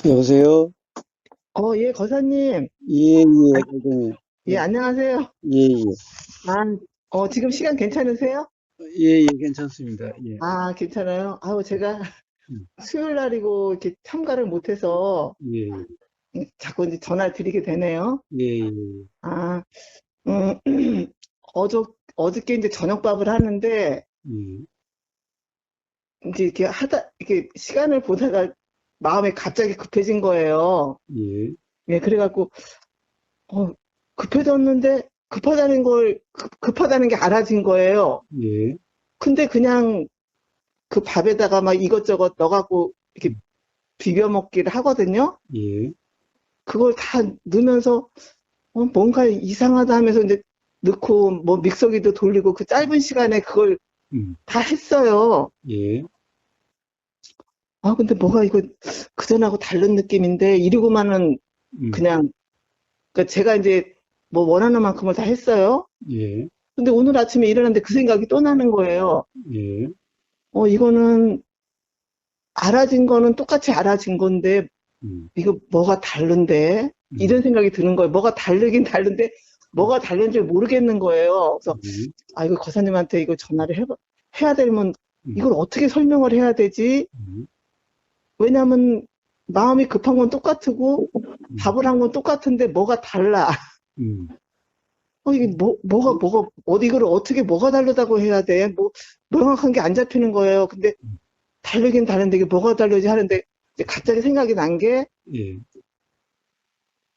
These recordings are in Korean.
여보세요? 예, 거사님. 예, 아, 예, 선생님. 예, 안녕하세요. 예, 예. 아, 지금 시간 괜찮으세요? 예, 예, 괜찮습니다. 예. 아, 괜찮아요. 아우, 제가 음, 수요일 날이고 이렇게 참가를 못해서 예, 자꾸 이제 전화를 드리게 되네요. 예, 예, 아, 음, 어저께 이제 저녁밥을 하는데 예, 이제 이렇게 시간을 보다가 마음이 갑자기 급해진 거예요. 예, 예, 그래갖고, 어, 급해졌는데 급하다는 게 알아진 거예요. 예, 근데 그냥 그 밥에다가 막 이것저것 넣어갖고 이렇게 비벼 먹기를 하거든요. 예, 그걸 다 넣으면서 뭔가 이상하다 하면서 이제 넣고 뭐 믹서기도 돌리고 그 짧은 시간에 그걸 음, 다 했어요. 예, 아, 근데 뭐가 이거 그전하고 다른 느낌인데 이러고만은 음, 그냥 그러니까 제가 이제 뭐 원하는 만큼을 다 했어요. 예, 근데 오늘 아침에 일어났는데 그 생각이 또 나는 거예요. 예, 이거는 알아진 거는 똑같이 알아진 건데 이거 뭐가 다른데? 이런 음, 생각이 드는 거예요. 뭐가 다르긴 다른데 뭐가 다른지 모르겠는 거예요. 그래서 이거 거사님한테 이거 해야 되면 음, 이걸 어떻게 설명을 해야 되지? 음, 왜냐면 마음이 급한 건 똑같고 음, 밥을 한 건 똑같은데 뭐가 달라. 음, 이게 이거를 어떻게 뭐가 다르다고 해야 돼? 뭐 명확한 게 안 잡히는 거예요. 근데 다르긴 다른데 이게 뭐가 다르지 하는데 이제 갑자기 생각이 난게 예,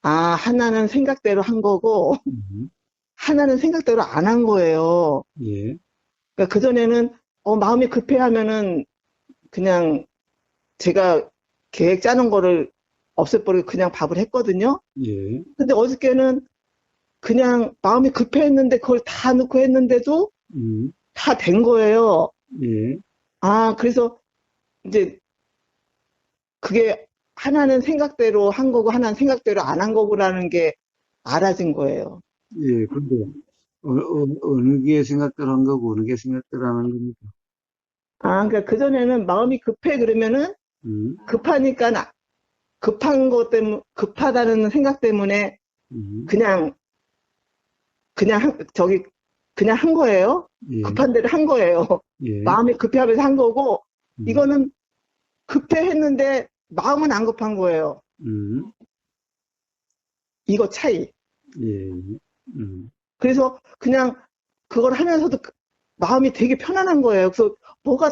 하나는 생각대로 한 거고, 음, 하나는 생각대로 안 한 거예요. 예, 그러니까 그전에는, 마음이 급해하면은 그냥 제가 계획 짜는 거를 없애버리고 그냥 밥을 했거든요. 예, 근데 어저께는 그냥 마음이 급했는데 그걸 다 넣고 했는데도 음, 다 된 거예요. 예, 그래서 이제 그게 하나는 생각대로 한 거고 하나는 생각대로 안 한 거고라는 게 알아진 거예요. 예, 근데, 어느 게 생각대로 한 거고, 어느 게 생각대로 안 한 겁니까? 그러니까 그전에는 마음이 급해 그러면은 음, 급하니까 급하다는 생각 때문에 음, 그냥, 그냥 그냥 한 거예요. 예, 급한 대로 한 거예요. 예, 마음이 급해하면서 한 거고, 음, 이거는 급해 했는데 마음은 안 급한 거예요. 음, 이거 차이. 예, 음, 그래서 그냥 그걸 하면서도 마음이 되게 편안한 거예요. 그래서 뭐가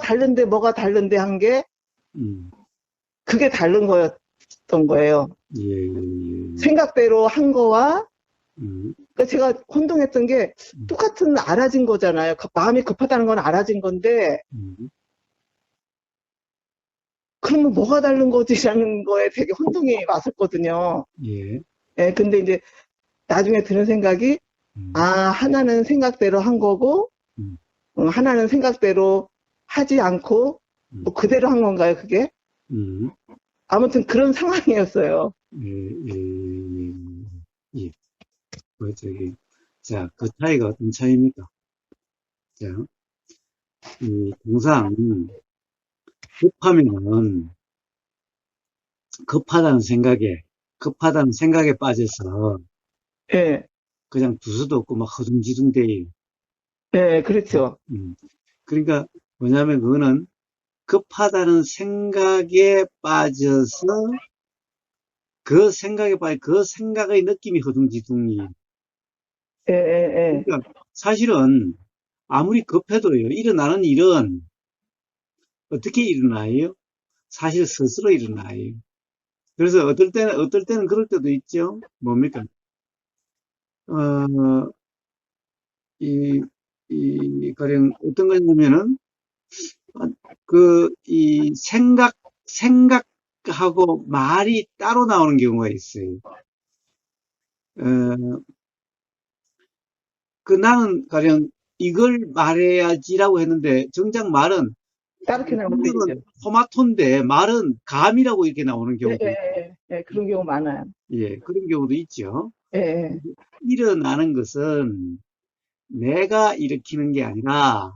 다른데 한 게, 음, 그게 다른 거였던 거예요. 예, 예, 생각대로 한 거와 음, 그러니까 제가 혼동했던 게 똑같은 알아진 거잖아요. 마음이 급하다는 건 알아진 건데 음, 그러면 뭐가 다른 거지라는 거에 되게 혼동이 왔었거든요. 예, 예, 근데 이제 나중에 드는 생각이 음, 하나는 생각대로 한 거고 음, 하나는 생각대로 하지 않고 음, 뭐 그대로 한 건가요, 그게? 음, 아무튼 그런 상황이었어요. 예, 예, 예, 저기, 자, 그 차이가 어떤 차이입니까? 자, 이 통상 급하면은 급하다는 생각에, 급하다는 생각에 빠져서 예, 그냥 두서도 없고 막 허둥지둥 대요. 예, 그렇죠. 음. 그러니까 뭐냐면 그거는 급하다는 생각에 빠져서 그 생각의 느낌이 허둥지둥이. 예, 예, 그러니까 사실은 아무리 급해도요, 일어나는 일은 어떻게 일어나요? 사실 스스로 일어나요. 그래서 어떨 때는 그럴 때도 있죠. 뭡니까? 어, 이, 가령 어떤 거냐면은, 생각하고 말이 따로 나오는 경우가 있어요. 어, 나는 가령 이걸 말해야지라고 했는데 정작 말은 예. 다르게 나올 때 있죠. 분명은 토마토인데 말은 감이라고 이렇게 나오는 예, 예, 경우도 예, 예, 그런 경우 많아요. 예, 그런 경우도 있죠. 예, 예. 일어나는 것은 내가 일으키는 게 아니라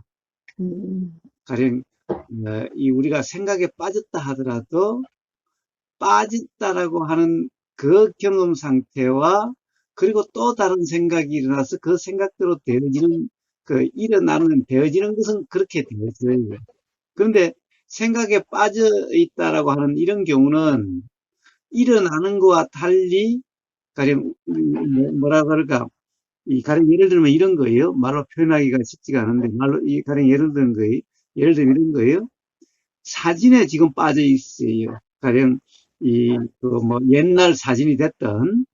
음, 가령 이 우리가 생각에 빠졌다 하더라도 빠졌다라고 하는 그 경험 상태와 그리고 또 다른 생각이 일어나서 그 생각대로 되어지는 것은 그렇게 되어져요. 그런데 생각에 빠져 있다라고 하는 이런 경우는 일어나는 것과 달리, 가령, 뭐라 그럴까, 가령 예를 들면 이런 거예요. 말로 표현하기가 쉽지가 않은데, 가령 예를 들면 이런 거예요. 사진에 지금 빠져 있어요. 가령, 옛날 사진이 됐던,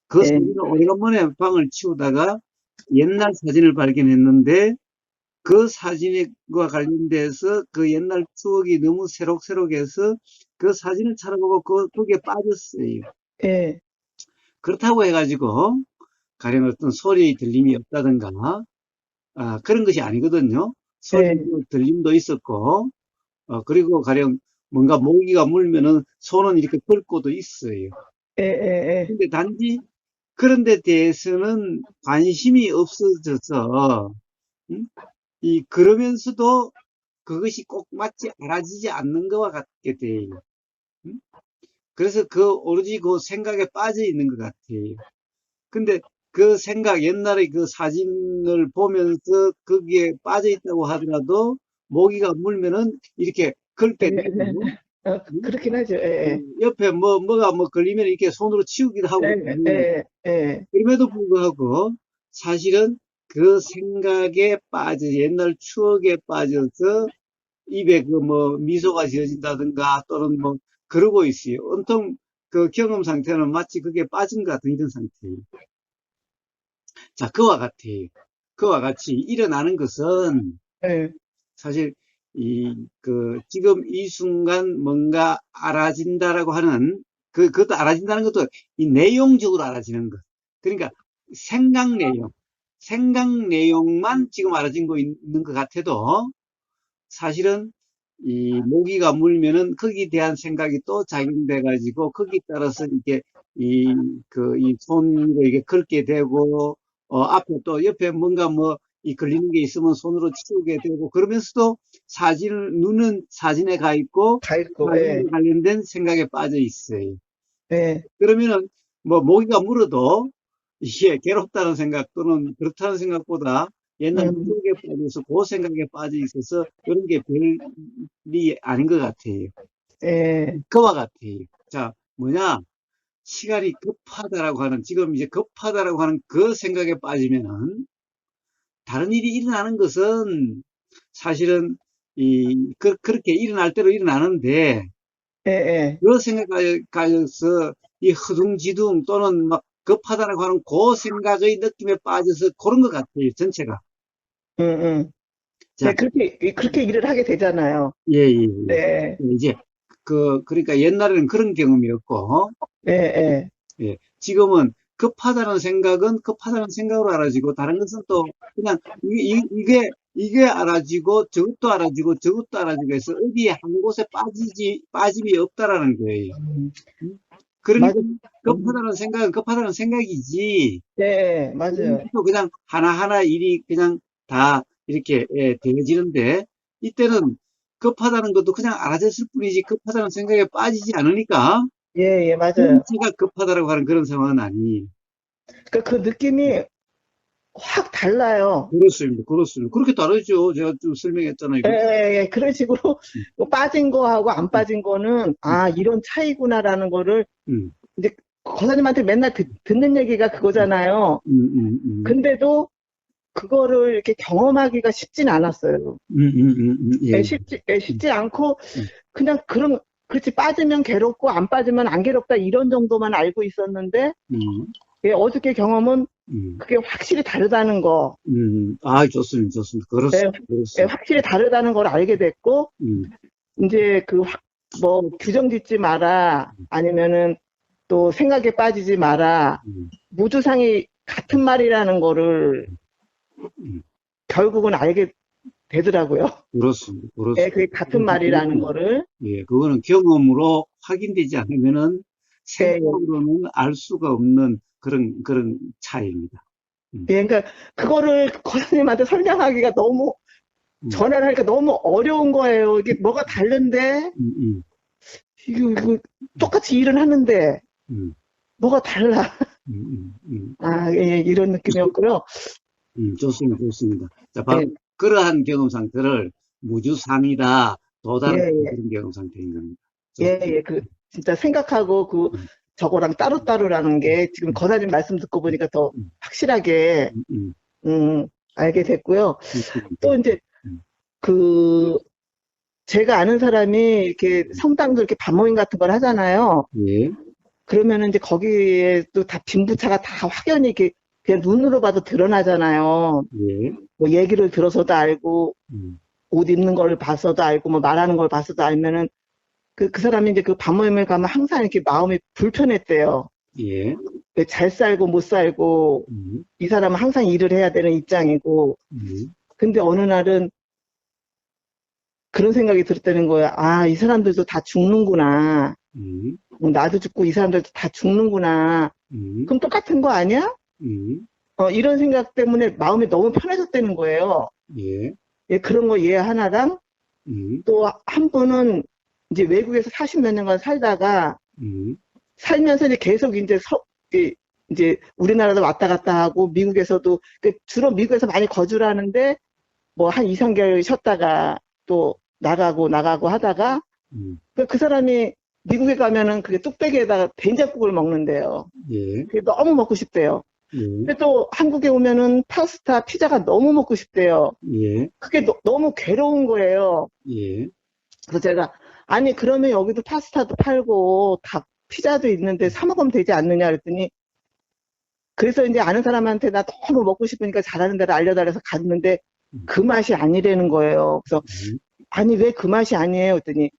그 예, 사진을 오래간만에 방을 치우다가 옛날 사진을 발견했는데, 그 사진과 관련돼서 그 옛날 추억이 너무 새록새록해서 그 사진을 찾아보고 거기에 빠졌어요. 예, 그렇다고 해가지고, 가령 어떤 소리의 들림이 없다든가, 그런 것이 아니거든요. 소리 예, 들림도 있었고, 그리고 가령 뭔가 모기가 물면은 손은 이렇게 긁고도 있어요. 예, 예, 근데 단지 그런 데 대해서는 관심이 없어져서, 음? 그러면서도 그것이 꼭 마치 알아지지 않는 것과 같게 돼요. 음? 그래서 오로지 그 생각에 빠져 있는 것 같아요. 근데 그 생각, 옛날의 그 사진을 보면서 거기에 빠져 있다고 하더라도 모기가 물면은 이렇게 예, 긁게 예, 되고, 음? 그렇긴 하죠. 예, 옆에 뭐가 걸리면 이렇게 손으로 치우기도 하고, 예, 예, 예, 그럼에도 불구하고 사실은 그 생각에 옛날 추억에 빠져서 입에 미소가 지어진다든가 또는 그러고 있어요. 온통 그 경험 상태는 마치 그게 빠진 것 같은 이런 상태예요. 자, 그와 같아요. 그와 같이 일어나는 것은 예, 사실 지금 이 순간 뭔가 알아진다라고 하는, 그것도 알아진다는 것도 이 내용적으로 알아지는 것. 그러니까 생각 내용, 생각 내용만 지금 알아진 거 있는 것 같아도 사실은 이 모기가 물면은 거기에 대한 생각이 또 작용돼 가지고 거기에 따라서 이게 이 손으로 이게 긁게 되고 앞에 또 옆에 뭔가 이 걸리는 게 있으면 손으로 치우게 되고 그러면서도 눈은 사진에 가 있고 다 있고, 예, 사진에 관련된 생각에 빠져 있어요. 예, 그러면은 모기가 물어도 이게 괴롭다는 생각 또는 그렇다는 생각보다 옛날 음, 추억에 빠져서 그 생각에 빠져 있어서 그런 게 별일이 아닌 것 같아요. 예, 그와 같아요. 자, 뭐냐? 시간이 급하다라고 하는, 지금 이제 급하다라고 하는 그 생각에 빠지면은 다른 일이 일어나는 것은 사실은 그렇게 일어날 대로 일어나는데 예, 예, 그 생각에 가져서 이 허둥지둥 또는 막 급하다라고 하는 그 생각의 느낌에 빠져서 그런 것 같아요, 전체가. 음, 음. 네, 자, 그렇게 일을 하게 되잖아요. 예, 예, 예. 네, 이제, 그러니까 옛날에는 그런 경험이었고, 예, 예, 예, 지금은 급하다는 생각으로 알아지고, 다른 것은 또 그냥 이게 알아지고, 저것도 알아지고 해서 어디에 한 곳에 빠짐이 없다라는 거예요. 음, 음? 그러니까 맞아, 급하다는 생각은 급하다는 생각이지, 네, 맞아요. 그러면서 그냥 하나하나 일이 그냥 다 이렇게 되어지는데, 이때는 급하다는 것도 그냥 알아졌을 뿐이지 급하다는 생각에 빠지지 않으니까 예, 예, 맞아요. 전체가 급하다라고 하는 그런 상황은 아니에요. 그러니까 그 느낌이 확 달라요. 그렇습니다. 그렇습니다. 그렇게 다르죠. 제가 좀 설명했잖아요. 예, 예, 예. 그런 식으로 음, 뭐 빠진 거하고 안 음, 빠진 거는, 음, 아, 이런 차이구나라는 거를 음, 이제 거사님한테 맨날 듣는 얘기가 그거잖아요. 음, 음, 음, 근데도 그거를 이렇게 경험하기가 쉽진 않았어요. 예, 음, 쉽지 않고, 음, 그냥 그렇지, 빠지면 괴롭고, 안 빠지면 안 괴롭다, 이런 정도만 알고 있었는데, 음, 예, 어저께 경험은 음, 그게 확실히 다르다는 거, 좋습니다. 좋습니다. 예, 그렇습니다. 예, 그렇습니다. 확실히 다르다는 걸 알게 됐고, 음, 이제 뭐, 규정 짓지 마라, 아니면은 또 생각에 빠지지 마라, 음, 무주상이 같은 말이라는 거를 음, 결국은 알게 되더라고요. 그렇습니다. 예, 그렇습니다. 그게 같은 말이라는 거를. 예, 그거는 경험으로 확인되지 않으면은 예, 생각으로는 알 수가 없는 그런 차이입니다. 음, 예, 그러니까 그거를 거사님한테 설명하기가 너무, 음, 전화를 하니까 너무 어려운 거예요. 이게 뭐가 다른데 음, 음. 이거 똑같이 일은 하는데 음, 뭐가 달라. 음. 아, 예, 이런 느낌이었고요. 좋습니다, 좋습니다. 자, 바로 예, 그러한 경험 상태를 무주상이다, 예, 도달한 예, 그런 경험 상태인 겁니다. 예, 좋습니다. 예. 진짜 생각하고 음, 저거랑 따로따로라는 게 지금 음, 거사님 말씀 듣고 보니까 더 음, 확실하게, 음, 음, 음, 알게 됐고요. 좋습니다. 또 이제 음, 그, 제가 아는 사람이 이렇게 성당도 이렇게 밤모임 같은 걸 하잖아요. 예, 그러면은 이제 거기에 또 다 빈부차가 다 확연히 이렇게 그냥 눈으로 봐도 드러나잖아요. 예, 뭐 얘기를 들어서도 알고, 음, 옷 입는 걸 봐서도 알고, 뭐 말하는 걸 봐서도 알면은 그 사람이 이제 그 밤모임을 가면 항상 이렇게 마음이 불편했대요. 예, 잘 살고 못 살고, 음, 이 사람은 항상 일을 해야 되는 입장이고, 음, 근데 어느 날은 그런 생각이 들었다는 거야. 아, 이 사람들도 다 죽는구나. 음, 나도 죽고 이 사람들도 다 죽는구나. 음, 그럼 똑같은 거 아니야? 음, 이런 생각 때문에 마음이 너무 편해졌다는 거예요. 예, 예, 그런 거 얘 하나랑 음, 또 한 분은 이제 외국에서 40몇 년간 살다가 음, 살면서 이제 계속 이제 우리나라도 왔다 갔다 하고 미국에서도 주로 미국에서 많이 거주를 하는데 뭐 한 2, 3개월 쉬었다가 또 나가고 하다가 음, 그 사람이 미국에 가면은 그게 뚝배기에다가 된장국을 먹는데요. 예, 그게 너무 먹고 싶대요. 예, 근데 또 한국에 오면은 파스타, 피자가 너무 먹고 싶대요. 예, 그게 너무 괴로운 거예요. 예, 그래서 제가 아니 그러면 여기도 파스타도 팔고 다 피자도 있는데 사 먹으면 되지 않느냐 그랬더니 그래서 이제 아는 사람한테 나 너무 먹고 싶으니까 잘하는 데를 알려달래서 갔는데 음, 그 맛이 아니라는 거예요. 그래서 음, 아니 왜 그 맛이 아니에요? 그랬더니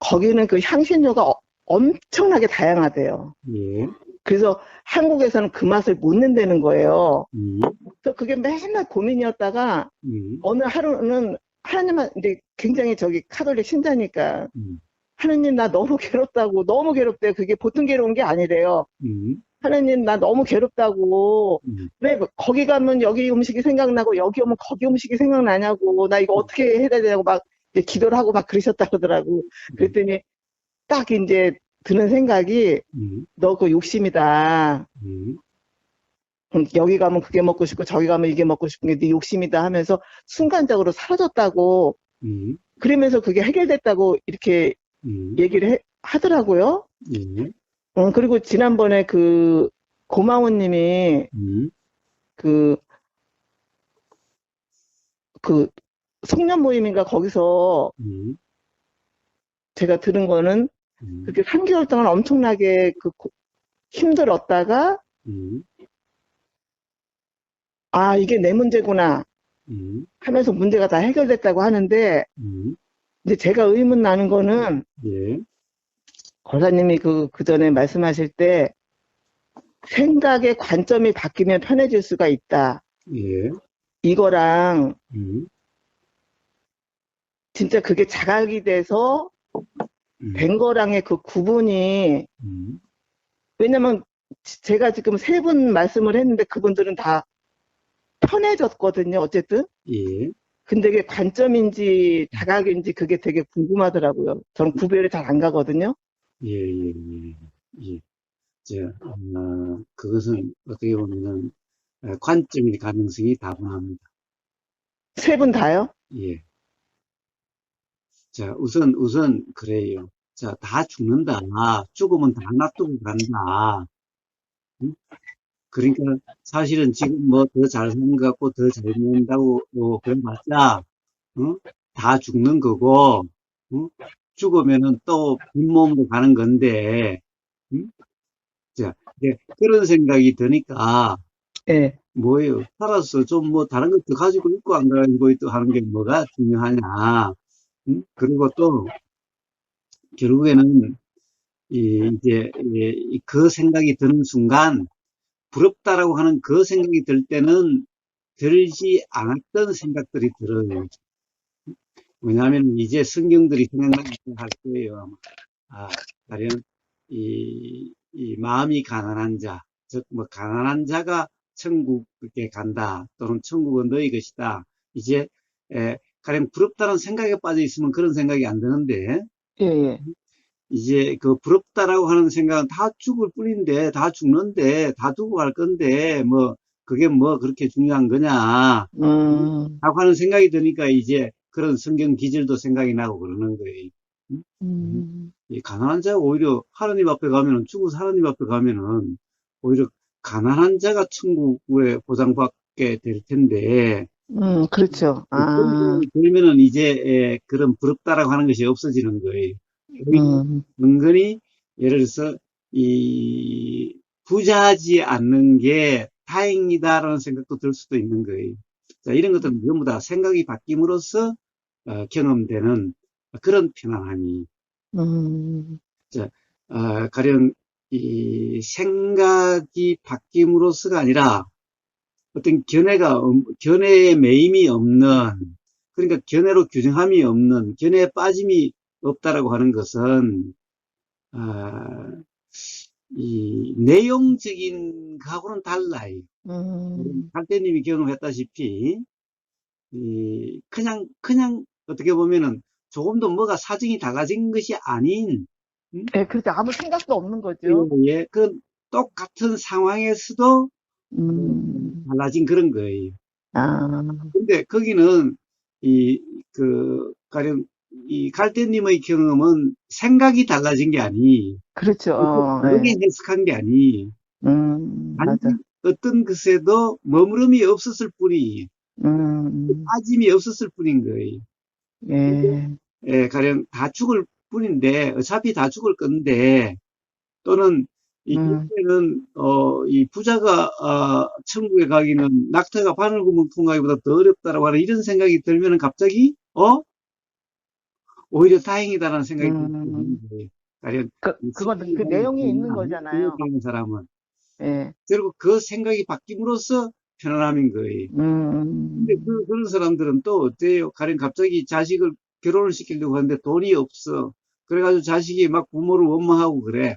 거기는 그 향신료가 엄청나게 다양하대요. 예, 그래서 한국에서는 그 맛을 못 낸다는 거예요. 음, 그래서 그게 맨날 고민이었다가 음, 어느 하루는 하나님한 이제 굉장히 저기 카톨릭 신자니까 음, 하나님 나 너무 괴롭다고 너무 괴롭대요. 그게 보통 괴로운 게 아니래요. 음, 하나님 나 너무 괴롭다고 음, 왜 거기 가면 여기 음식이 생각나고 여기 오면 거기 음식이 생각나냐고 나 이거 어떻게 해야 되냐고 막 이제 기도를 하고 막 그러셨다 그러더라고. 음, 그랬더니 딱 이제 드는 생각이 음, 너 그 욕심이다. 음, 여기 가면 그게 먹고 싶고 저기 가면 이게 먹고 싶은 게 네 욕심이다 하면서 순간적으로 사라졌다고 음, 그러면서 그게 해결됐다고 이렇게 음, 얘기를 하더라고요. 예, 그리고 지난번에 그 고마워님이 음, 그, 그 송년 모임인가 거기서 음, 제가 들은 거는 음, 그렇게 3개월 동안 엄청나게 힘들었다가 음, 아, 이게 내 문제구나 음, 하면서 문제가 다 해결됐다고 하는데 음, 근데 제가 의문 나는 거는 예, 권사님이 그 전에 말씀하실 때 생각의 관점이 바뀌면 편해질 수가 있다. 예, 이거랑 음, 진짜 그게 자각이 돼서 음, 된 거랑의 그 구분이 음, 왜냐면 제가 지금 세 분 말씀을 했는데 그분들은 다 편해졌거든요. 어쨌든. 예, 근데 그게 관점인지 자각인지 그게 되게 궁금하더라고요. 저는 구별이 잘 안 가거든요. 예, 예, 예, 예. 그것은 어떻게 보면은 관점일 가능성이 다분합니다. 세 분 다요? 예. 자, 우선 그래요. 자, 다 죽는다. 죽으면 다 놔두고 간다. 응? 그러니까 사실은 지금 뭐 더 잘 사는 것 같고 더 잘 먹는다고 그래봤자 다 죽는 거고 응? 죽으면은 또 빈몸으로 가는 건데 응? 자, 이제 그런 생각이 드니까 예. 뭐예요? 살아서 좀 뭐 다른 것도 가지고 있고 안 가지고 있고 하는 게 뭐가 중요하냐? 응? 그리고 또 결국에는 그 생각이 드는 순간 부럽다라고 하는 그 생각이 들 때는 들지 않았던 생각들이 들어요. 왜냐하면 이제 성경들이 생각나기 할 거예요. 아, 가령 이 마음이 가난한 자, 즉 뭐 가난한 자가 천국에 간다 또는 천국은 너희 것이다. 이제 가령 부럽다는 생각에 빠져 있으면 그런 생각이 안 드는데 예, 예. 이제 그 부럽다라고 하는 생각은 다 죽을 뿐인데, 다 죽는데, 다 두고 갈 건데, 뭐, 그게 뭐 그렇게 중요한 거냐, 음, 라고 하는 생각이 드니까 이제 그런 성경 기절도 생각이 나고 그러는 거예요. 음? 음, 이 가난한 자가 오히려 하나님 앞에 가면은, 죽어서 하나님 앞에 가면은, 오히려 가난한 자가 천국에 보장받게 될 텐데, 그렇죠. 그런 아, 생각이 들면은 이제 그런 부럽다라고 하는 것이 없어지는 거예요. 오히려 음, 은근히 예를 들어서 이 부자하지 않는 게 다행이다라는 생각도 들 수도 있는 거예요. 자, 이런 것들은 전부 다 생각이 바뀜으로써 경험되는 그런 편안함이. 음, 자, 가령 이 생각이 바뀜으로써가 아니라 어떤 견해에 매임이 없는, 그러니까 견해로 규정함이 없는, 견해에 빠짐이 없다라고 하는 것은, 아, 이 내용적인 거하고는 달라요. 음, 갈대님이 경험했다시피, 그냥 어떻게 보면은 조금 더 뭐가 사정이 달라진 것이 아닌, 음? 예, 그렇죠. 아무 생각도 없는 예, 거죠. 예, 그 똑같은 상황에서도 음, 달라진 그런 거예요. 아, 근데 거기는 이, 가령 이 갈대님의 경험은 생각이 달라진 게 아니, 그렇죠. 다르게 예, 해석한 게 아니, 맞아. 단지 어떤 것에도 머무름이 없었을 뿐이, 음, 빠짐이 없었을 뿐인 거예요. 예, 예, 가령 다 죽을 뿐인데, 어차피 다 죽을 건데, 또는 이 음, 경우에는 이 부자가 천국에 가기는 낙타가 바늘구멍 통과하기보다 더 어렵다라고 하는 이런 생각이 들면은 갑자기 오히려 다행이다라는 생각이 들 수 있는 음, 거예요. 가령 이 그건 성경에 그 보면 내용이 있는 교회 거잖아요. 다니는 사람은 예, 결국 그 생각이 바뀜으로써 편안함인 거예요. 근데 음, 그런 사람들은 또 어때요? 가령 갑자기 자식을 결혼을 시키려고 하는데 돈이 없어. 그래가지고 자식이 막 부모를 원망하고 그래.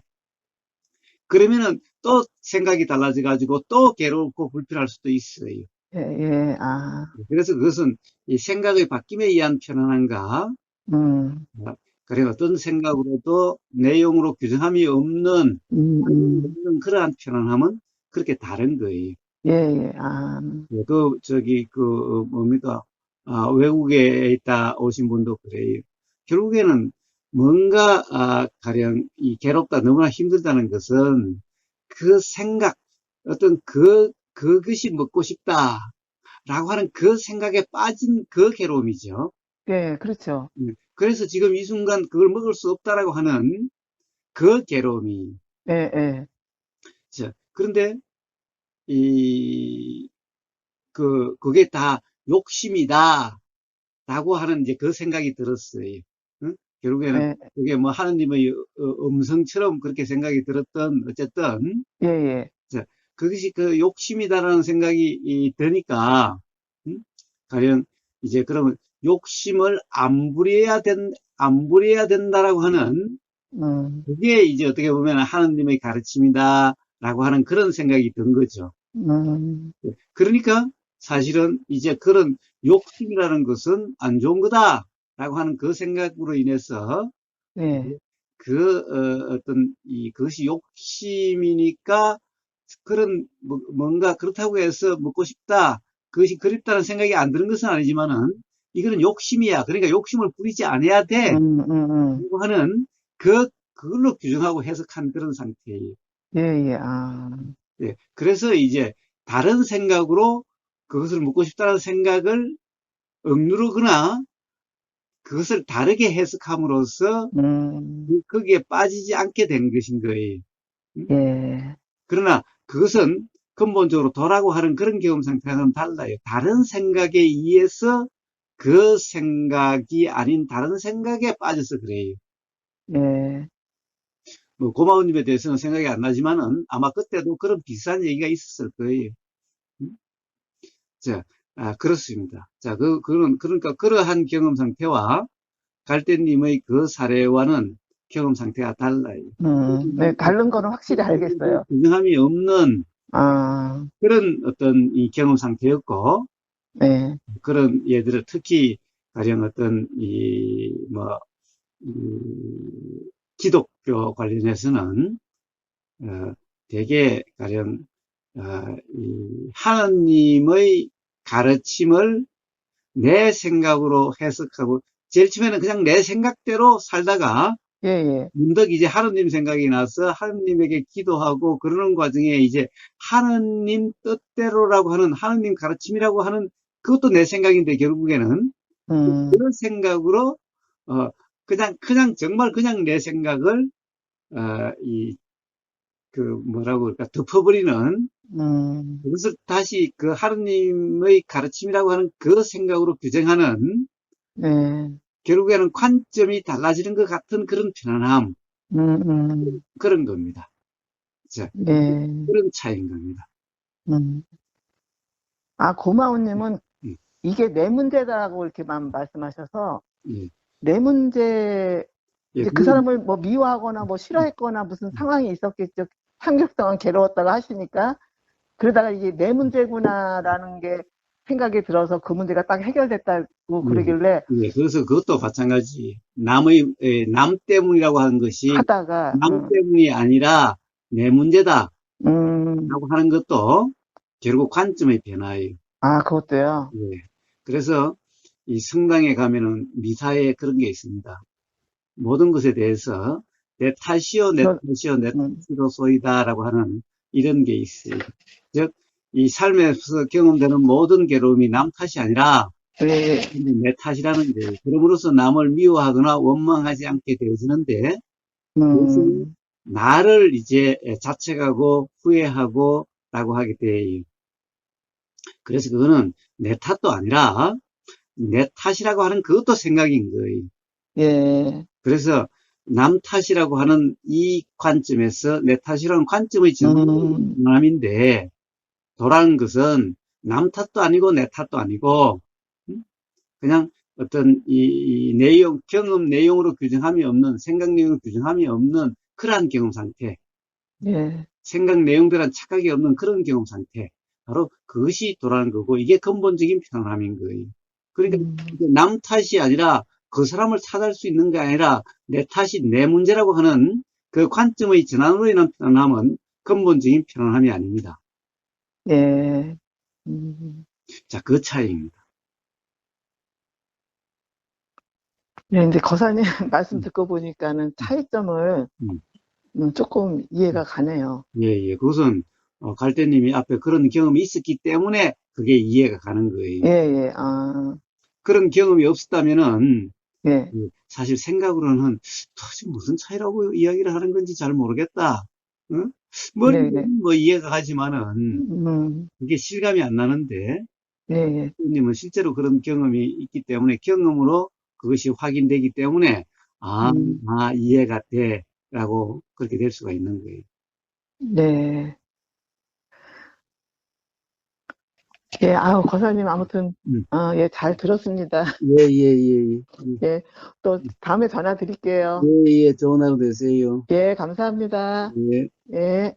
그러면은 또 생각이 달라져가지고 또 괴롭고 불편할 수도 있어요. 예, 예, 아, 그래서 그것은 이 생각의 바뀜에 의한 편안함과 음, 그래 어떤 생각으로도 내용으로 규정함이 없는 음, 음, 그러한 편안함은 그렇게 다른 거예요. 예, 예, 아, 예, 저기 뭡니까 외국에 있다 오신 분도 그래요. 결국에는 뭔가 가령 이 괴롭다 너무나 힘들다는 것은 그 생각 어떤 그것이 먹고 싶다라고 하는 그 생각에 빠진 그 괴로움이죠. 예, 그렇죠. 그래서 지금 이 순간 그걸 먹을 수 없다라고 하는 그 괴로움이. 예, 예, 자, 그런데 이 그게 다 욕심이다. 라고 하는 이제 그 생각이 들었어요. 응? 결국에는 예, 그게 뭐 하느님의 음성처럼 그렇게 생각이 들었던 어쨌든 예, 예, 자, 그것이 그 욕심이다라는 생각이 드니까 응? 가령 이제 그러면 욕심을 안 부려야 된다라고 하는 음, 그게 이제 어떻게 보면 하느님의 가르침이다라고 하는 그런 생각이 든 거죠. 음, 그러니까 사실은 이제 그런 욕심이라는 것은 안 좋은 거다라고 하는 그 생각으로 인해서 예, 어떤 그것이 욕심이니까 그런 뭔가 그렇다고 해서 먹고 싶다 그것이 그립다는 생각이 안 드는 것은 아니지만은 이거는 욕심이야. 그러니까 욕심을 부리지 않아야 돼. 음, 라고 하는 그걸로 규정하고 해석한 그런 상태예요. 예, 예, 아, 예, 그래서 이제 다른 생각으로 그것을 묻고 싶다는 생각을 억누르거나 그것을 다르게 해석함으로써 음, 거기에 빠지지 않게 된 것인 거예요. 음? 예, 그러나 그것은 근본적으로 도라고 하는 그런 경험 상태와는 달라요. 다른 생각에 의해서 그 생각이 아닌 다른 생각에 빠져서 그래요. 예, 뭐 고마운님에 대해서는 생각이 안 나지만은 아마 그때도 그런 비슷한 얘기가 있었을 거예요. 음? 자, 그렇습니다. 자, 그러니까 그러한 경험 상태와 갈대님의 그 사례와는 경험 상태가 달라요. 네, 다른 거는 확실히 알겠어요. 균형함이 없는 아, 그런 어떤 이 경험 상태였고, 네, 그런 예들을 특히 가령 어떤 뭐, 기독교 관련해서는 대개 가령 이 하나님의 가르침을 내 생각으로 해석하고 제일 처음에는 그냥 내 생각대로 살다가 예, 예. 문득 이제 하느님 생각이 나서 하느님에게 기도하고 그러는 과정에 이제 하느님 뜻대로라고 하는 하느님 가르침이라고 하는 그것도 내 생각인데 결국에는 그런 생각으로 그냥 정말 그냥 내 생각을 뭐라고 그럴까 덮어버리는 그것을 다시 그 하느님의 가르침이라고 하는 그 생각으로 규정하는 네. 결국에는 관점이 달라지는 것 같은 그런 편안함 그런 겁니다. 자, 네. 그런 차이인 겁니다. 아, 고마운님은 예, 이게 내 문제다라고 이렇게만 말씀하셔서 예, 내 문제, 예, 이제 그 사람을 뭐 미워하거나 뭐 싫어했거나 무슨 상황이 있었겠죠. 상격성은 괴로웠다고 하시니까 그러다가 이게 내 문제구나라는 게 생각이 들어서 그 문제가 딱 해결됐다고 예, 그러길래 예. 그래서 그것도 마찬가지. 남 때문이라고 하는 것이 하다가 남 때문이 아니라 내 문제다라고 음, 하는 것도 결국 관점의 변화예요. 아, 그것도요. 예. 그래서 이 성당에 가면은 미사에 그런 게 있습니다. 모든 것에 대해서 내 탓이요, 내 저, 탓이요, 내 탓이로소이다라고 하는 이런 게 있어요. 즉, 이 삶에서 경험되는 모든 괴로움이 남 탓이 아니라 예, 내 탓이라는 거예요. 그럼으로써 남을 미워하거나 원망하지 않게 되어지는데 그것이 음, 나를 이제 자책하고 후회하고 라고 하게 돼요. 그래서 그거는 내 탓도 아니라 내 탓이라고 하는 그것도 생각인 거예요. 예, 그래서 남 탓이라고 하는 이 관점에서 내 탓이라는 관점의 전환인데 도라는 것은 남 탓도 아니고 내 탓도 아니고 그냥 어떤 이 내용, 경험 내용으로 규정함이 없는, 생각 내용으로 규정함이 없는 그러한 경험 상태, 예, 생각 내용들한 착각이 없는 그런 경험 상태. 바로 그것이 도라는 거고, 이게 근본적인 편안함인 거예요. 그러니까 남 탓이 아니라 그 사람을 탓할 수 있는 게 아니라 내 탓이 내 문제라고 하는 그 관점의 전환으로 인한 편안함은 근본적인 편안함이 아닙니다. 예. 자, 그 차이입니다. 네, 이제 거사님 말씀 음, 듣고 보니까는 차이점을 음. 조금 이해가 가네요. 예, 예. 그것은 갈대님이 앞에 그런 경험이 있었기 때문에 그게 이해가 가는 예, 거예요. 예, 아, 그런 경험이 없었다면은 예, 사실 생각으로는 도대체 무슨 차이라고 이야기를 하는 건지 잘 모르겠다. 응? 네, 네, 머리로는 뭐 이해가 가지만은 음, 그게 실감이 안 나는데 예, 예, 님은 실제로 그런 경험이 있기 때문에 경험으로 그것이 확인되기 때문에 아, 음, 이해가 돼라고 그렇게 될 수가 있는 거예요. 네. 예, 아우, 거사님 아무튼, 음. 예, 잘 들었습니다. 예, 예, 예, 예. 예, 또 다음에 전화 드릴게요. 예, 예, 좋은 하루 되세요. 예, 감사합니다. 예. 예.